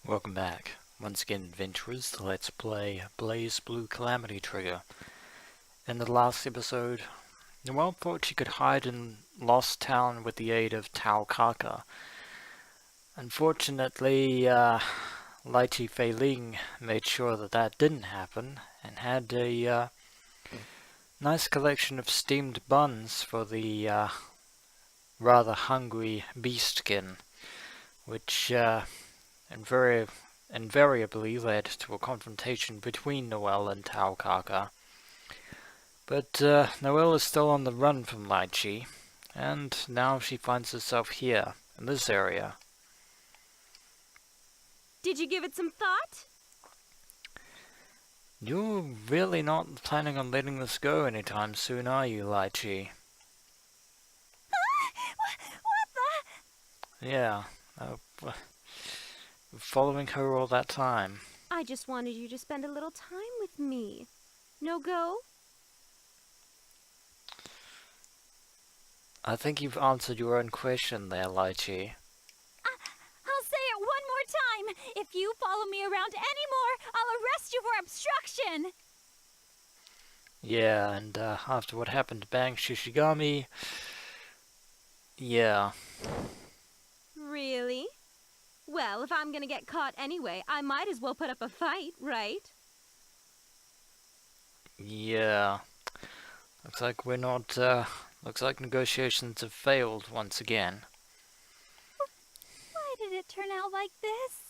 Welcome back. Once again, adventurers, let's play BlazBlue Calamity trigger. In the last episode, Noel thought she could hide in Lost Town with the aid of Kaka. Unfortunately, Litchi Fei-Ling made sure that that didn't happen, and had a nice collection of steamed buns for the rather hungry beastkin, which invariably led to a confrontation between Noel and Kaka. But Noel is still on the run from Litchi, and now she finds herself here, in this area. Did you give it some thought? You're really not planning on letting this go anytime soon, are you, Litchi? What the? Yeah, following her all that time. I just wanted you to spend a little time with me. No go? I think you've answered your own question there, Litchi. I'll say it one more time. If you follow me around anymore, I'll arrest you for obstruction. Yeah, and after what happened to Bang Shishigami, yeah. Really? Well, if I'm gonna get caught anyway, I might as well put up a fight, right? Yeah. Looks like we're not, looks like negotiations have failed once again. Why did it turn out like this?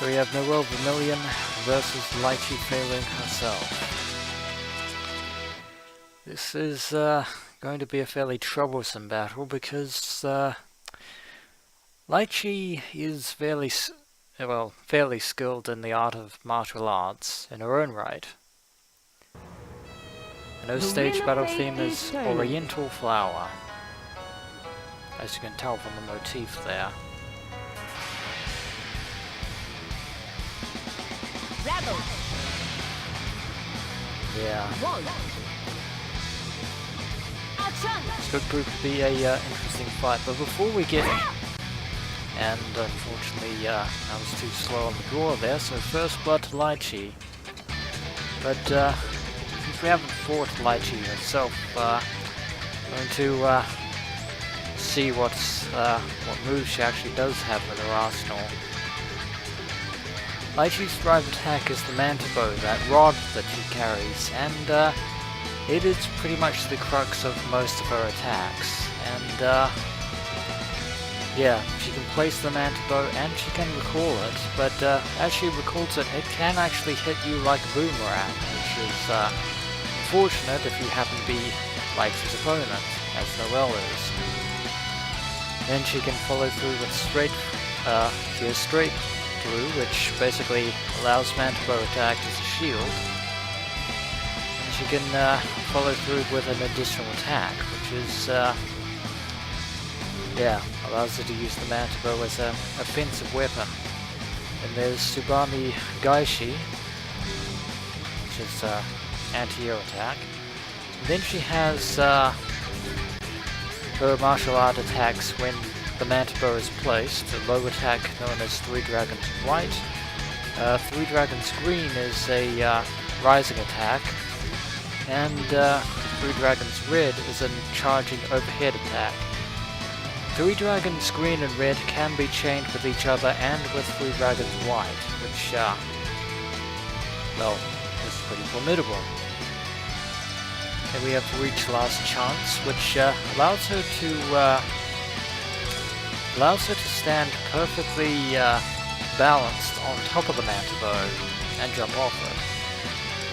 So we have Noel Vermillion versus Litchi Fei-Ling herself. This is going to be a fairly troublesome battle because Litchi is fairly skilled in the art of martial arts in her own right. And her stage battle theme is Oriental Flower, as you can tell from the motif there. Rebel. Yeah. One. This could prove to be a interesting fight, but before we get in, and unfortunately I was too slow on the draw there, so first blood to Litchi. But since we haven't fought Litchi herself, I'm going to see what moves she actually does have in her arsenal. Litchi's drive attack is the Mantibow, that rod that she carries, and it is pretty much the crux of most of her attacks. And yeah, she can place the Mantibow and she can recall it, but as she recalls it, it can actually hit you like a boomerang, which is unfortunate if you happen to be Litchi's opponent, as Noel is. Then she can follow through with straight through, which basically allows Mantibow to act as a shield. And she can follow through with an additional attack, which is, allows her to use the Mantibow as an offensive weapon. And there's Tsubame Gaishi, which is anti-air attack. And then she has her martial art attacks when the Mantibow is placed. A low attack known as Three Dragons White. Three Dragons Green is a rising attack. And Three Dragons Red is a charging overhead attack. Three Dragons Green and Red can be chained with each other and with Three Dragons White, which, well, is pretty formidable. And we have Reach Last Chance, which allows her to stand perfectly balanced on top of the Mantibow and jump off it.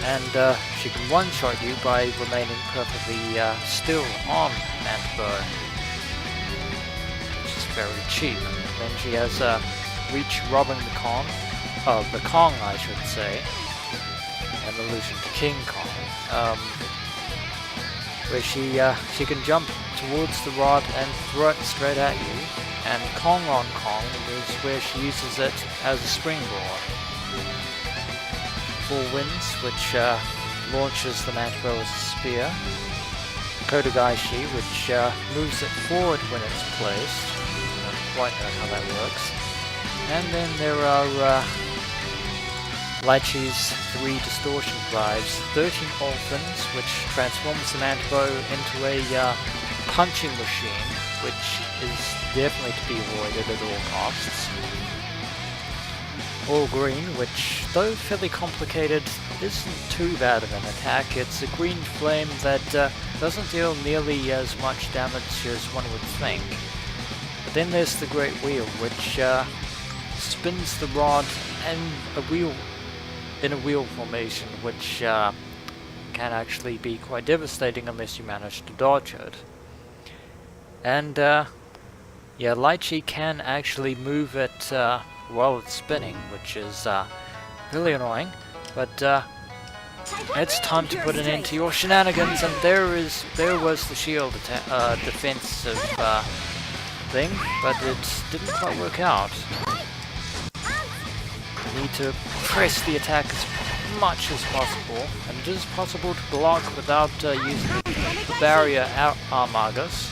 And she can one-shot you by remaining perfectly still on Mantibow, which is very cheap. Then she has Reach Robbing the Kong, I should say, an allusion to King Kong, where she can jump towards the rod and throw it straight at you. And Kong on Kong is where she uses it as a springboard. Four Winds, which launches the Mantibow as a spear. Kodagaishi, which moves it forward when it's placed. I don't quite know how that works. And then there are Litchi's 3 distortion drives, 13 orphans, which transforms the Mantibo into a punching machine, which is definitely to be avoided at all costs. All green, which, though fairly complicated, isn't too bad of an attack. It's a green flame that doesn't deal nearly as much damage as one would think. But then there's the Great Wheel, which spins the rod and a wheel in a wheel formation, which can actually be quite devastating unless you manage to dodge it. And yeah, Litchi can actually move it while it's spinning, which is really annoying, but it's time to put an end to your shenanigans, and there was the shield defensive thing, but it didn't quite work out. You need to press the attack as much as possible, and it is possible to block without using the barrier Armagus.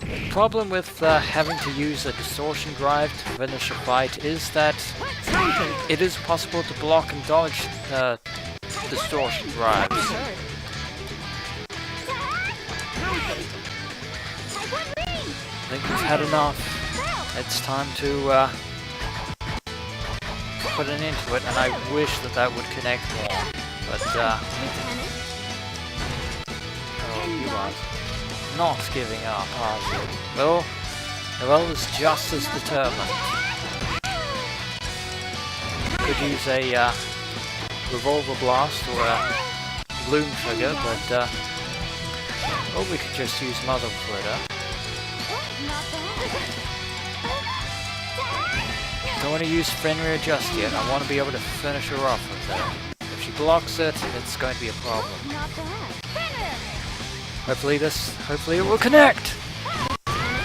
The problem with having to use a distortion drive to finish a fight is that it is possible to block and dodge distortion drives. I think we've had enough. It's time to put an end to it, and I wish that would connect more, but oh, you are not giving up, are you? Well, Noel is just as determined. Could use a revolver blast or a bloom trigger, but or we could just use Mother Flitter. Don't want to use Fenrir just yet. I want to be able to finish her off with it. If she blocks it, it's going to be a problem. Hopefully it will connect!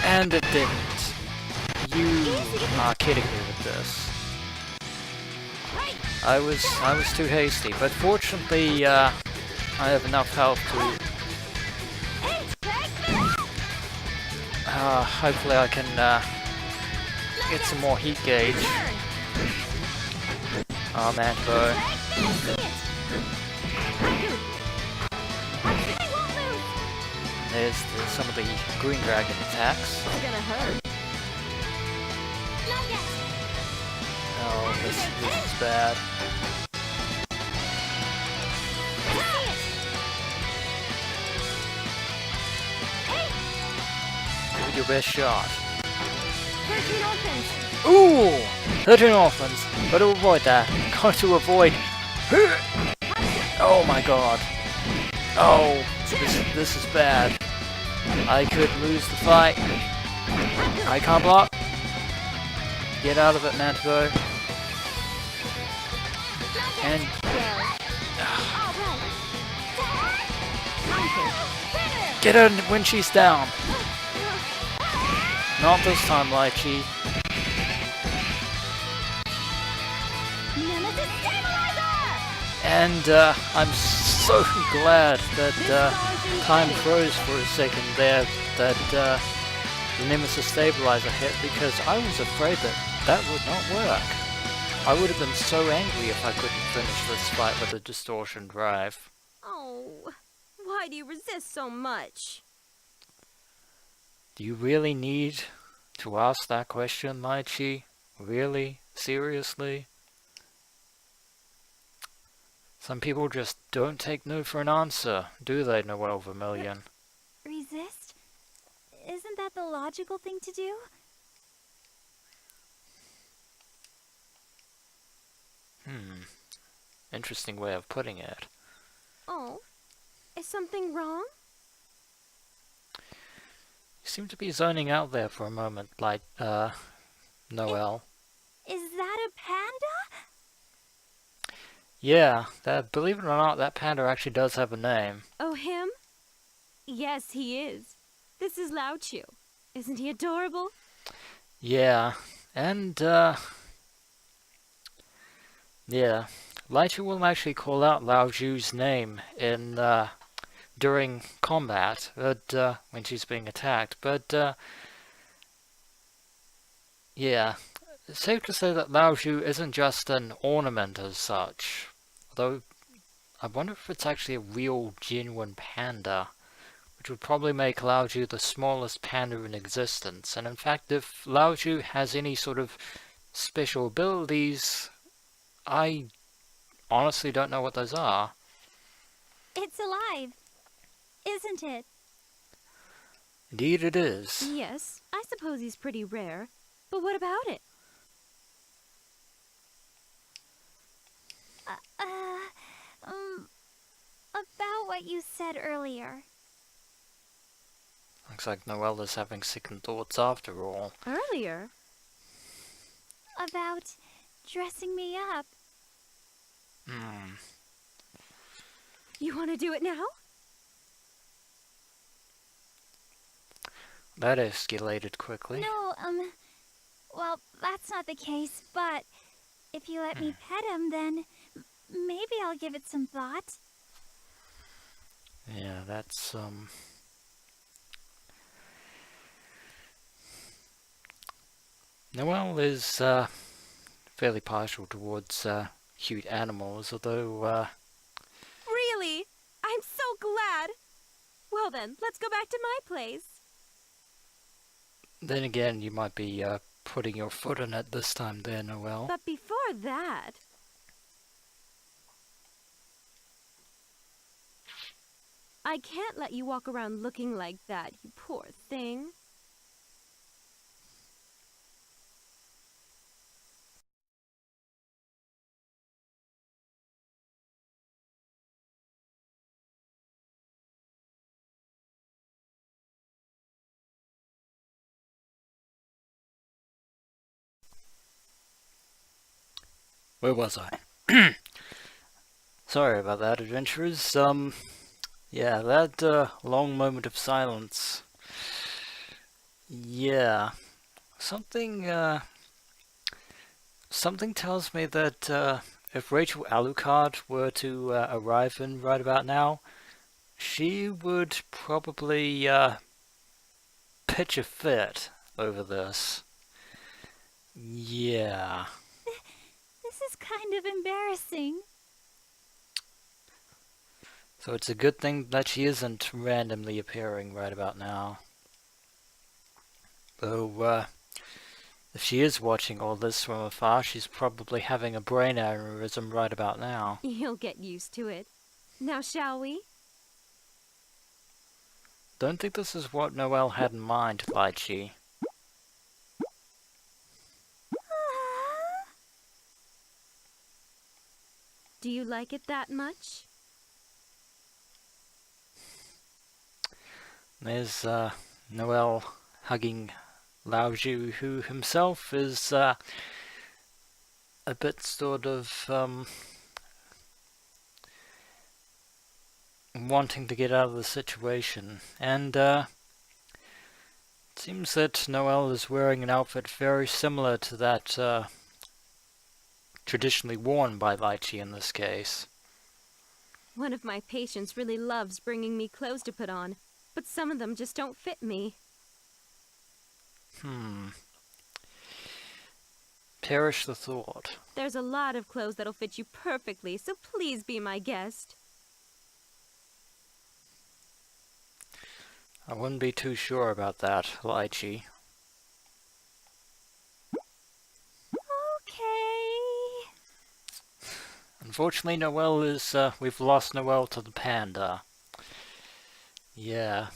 And it didn't. You are kidding me with this. I was too hasty, but fortunately I have enough health to hopefully I can get some more heat gauge. Oh, Mantibo. There's some of the green dragon attacks. Oh, this is bad. Give it your best shot. 13 orphans. Ooh! 13 orphans. Got to avoid that. Got to avoid. Oh my god. Oh, this is bad. I could lose the fight. I can't block. Get out of it, Mantibo. And get her when she's down. Not this time, Litchi. And I'm so glad that time froze for a second there, that the Nemesis Stabilizer hit, because I was afraid that would not work. I would have been so angry if I couldn't finish this fight with a distortion drive. Oh, why do you resist so much? Do you really need to ask that question, Litchi? Really? Seriously? Some people just don't take no for an answer, do they, Noel Vermillion? Resist? Isn't that the logical thing to do? Interesting way of putting it. Oh, is something wrong? You seem to be zoning out there for a moment, like, Noel. Is that a panda? Yeah, believe it or not, that panda actually does have a name. Oh, him? Yes, he is. This is Lao Chu. Isn't he adorable? Yeah, and, yeah. Litchi will actually call out Lao Ju's name in, during combat, but when she's being attacked. But yeah, it's safe to say that Laoju isn't just an ornament as such. Although I wonder if it's actually a real, genuine panda, which would probably make Laoju the smallest panda in existence. And in fact, if Laoju has any sort of special abilities, I honestly don't know what those are. It's alive, isn't it? Indeed it is. Yes, I suppose he's pretty rare. But what about it? About what you said earlier. Looks like Noel is having second thoughts after all. Earlier? About dressing me up. You want to do it now? That escalated quickly. No, well, that's not the case, but if you let me pet him, then maybe I'll give it some thought. Yeah, that's, Noel is, fairly partial towards, cute animals, although, Really? I'm so glad! Well then, let's go back to my place. then again, you might be, putting your foot in it this time there, Noel. But before that... I can't let you walk around looking like that, you poor thing. Where was I? Sorry about that, adventurers. Yeah, that, long moment of silence. Yeah. Something tells me that, if Rachel Alucard were to, arrive in right about now, she would probably, pitch a fit over this. Yeah. This is kind of embarrassing. So it's a good thing that she isn't randomly appearing right about now. Though, if she is watching all this from afar, she's probably having a brain aneurysm right about now. You'll get used to it. Now shall we? Don't think this is what Noel had in mind, Litchi. Do you like it that much? There's, Noel hugging Laoju, who himself is, a bit sort of, wanting to get out of the situation. And, it seems that Noel is wearing an outfit very similar to that, traditionally worn by Litchi in this case. One of my patients really loves bringing me clothes to put on, but some of them just don't fit me. Perish the thought. There's a lot of clothes that'll fit you perfectly, so please be my guest. I wouldn't be too sure about that, Litchi. Okay. Unfortunately, Noel is, we've lost Noel to the panda. Yeah.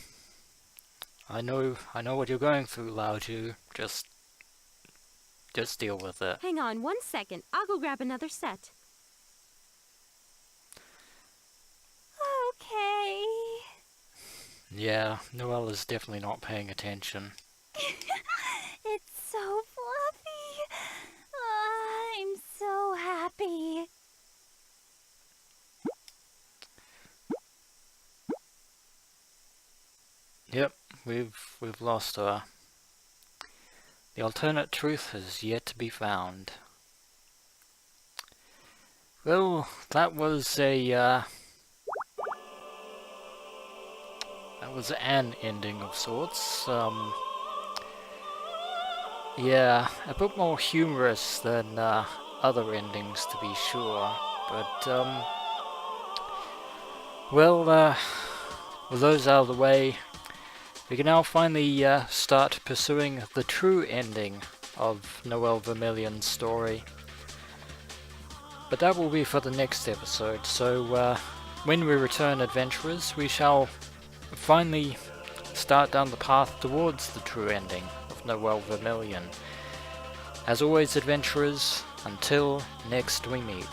I know what you're going through, Laoju. Just deal with it. Hang on 1 second. I'll go grab another set. Okay. Yeah, Noel is definitely not paying attention. It's so fluffy. I'm so happy. Yep, we've lost her. The alternate truth has yet to be found. Well, that was a that was an ending of sorts. Yeah, a bit more humorous than other endings, to be sure. But, well, with those out of the way, we can now finally start pursuing the true ending of Noel Vermillion's story. But that will be for the next episode, so when we return, adventurers, we shall finally start down the path towards the true ending of Noel Vermillion. As always, adventurers, until next we meet.